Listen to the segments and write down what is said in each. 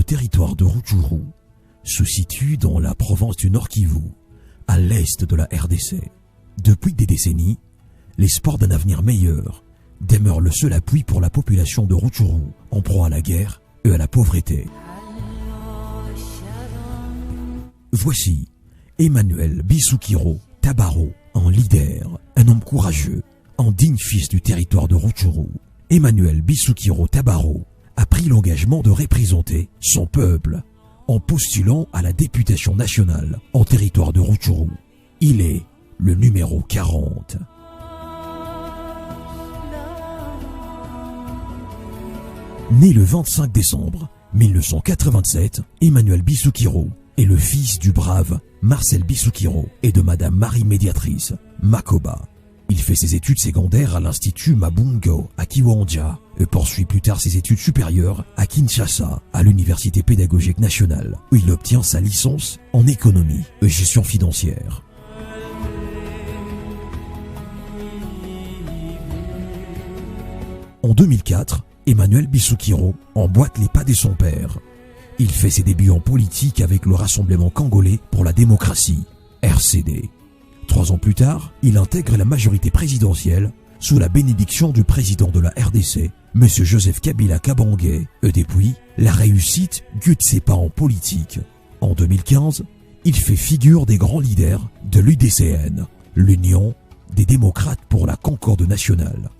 territoire de Rutshuru se situe dans la province du Nord Kivu, à l'est de la RDC. Depuis des décennies, l'espoir d'un avenir meilleur demeure le seul appui pour la population de Rutshuru, en proie à la guerre et à la pauvreté. Voici Emmanuel Bissoukiro Tabaro, un leader, un homme courageux, un digne fils du territoire de Rutshuru. Emmanuel Bissoukiro Tabaro a pris l'engagement de représenter son peuple en postulant à la députation nationale en territoire de Rutshuru. Il est le numéro 40. Né le 25 décembre 1987, Emmanuel Bissoukiro est le fils du brave Marcel Bissoukiro et de Madame Marie Médiatrice Makoba. Il fait ses études secondaires à l'Institut Mabungo à Kiwanja et poursuit plus tard ses études supérieures à Kinshasa, à l'Université pédagogique nationale, où il obtient sa licence en économie et gestion financière. En 2004, Emmanuel Bissoukiro emboîte les pas de son père. Il fait ses débuts en politique avec le Rassemblement congolais pour la démocratie, RCD. 3 ans plus tard, il intègre la majorité présidentielle sous la bénédiction du président de la RDC, M. Joseph Kabila Kabange, et depuis, la réussite guide ses pas en politique. En 2015, il fait figure des grands leaders de l'UDCN, l'Union des démocrates pour la concorde nationale.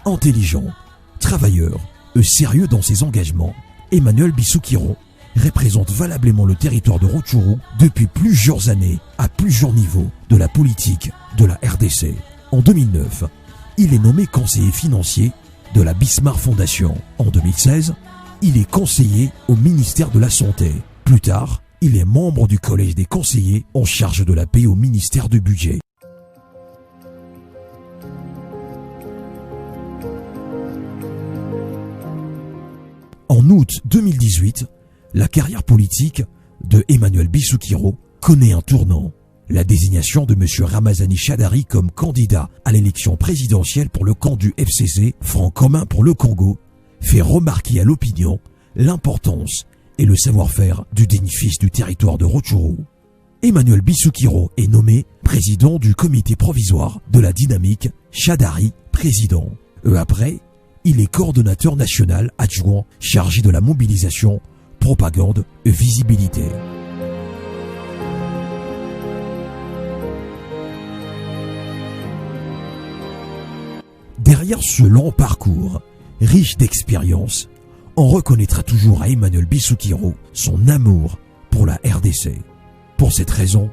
Intelligent, travailleur et sérieux dans ses engagements, Emmanuel Bissoukiro représente valablement le territoire de Rutshuru depuis plusieurs années à plusieurs niveaux de la politique de la RDC. En 2009, il est nommé conseiller financier de la Bismarck Foundation. En 2016, il est conseiller au ministère de la Santé. Plus tard, il est membre du collège des conseillers en charge de la paix au ministère du Budget. En août 2018, la carrière politique de Emmanuel Bissoukiro connaît un tournant. La désignation de M. Ramazani Shadary comme candidat à l'élection présidentielle pour le camp du FCC, Front commun pour le Congo, fait remarquer à l'opinion l'importance et le savoir-faire du digne fils du territoire de Rutshuru. Emmanuel Bissoukiro est nommé président du comité provisoire de la dynamique, Shadary président. Après, il est coordonnateur national adjoint chargé de la mobilisation, propagande et visibilité. Derrière ce long parcours, riche d'expérience, on reconnaîtra toujours à Emmanuel Bissoukiro son amour pour la RDC. Pour cette raison,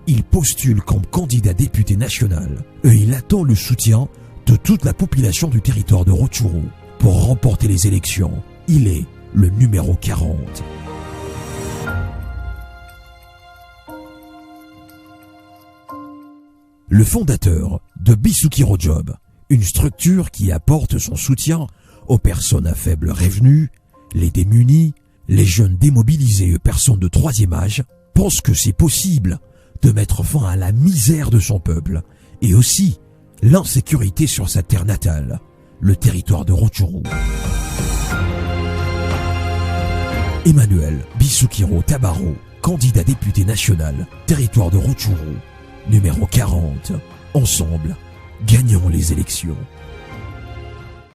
il postule comme candidat député national et il attend le soutien de toute la population du territoire de Rutshuru pour remporter les élections. Il est le numéro 40. Le fondateur de Bissoukiro Job, une structure qui apporte son soutien aux personnes à faible revenu, les démunis, les jeunes démobilisés et personnes de troisième âge, pense que c'est possible de mettre fin à la misère de son peuple et aussi l'insécurité sur sa terre natale, le territoire de Rutshuru. Emmanuel Bissoukiro Tabaro, candidat député national, territoire de Rutshuru, numéro 40. Ensemble, gagnons les élections.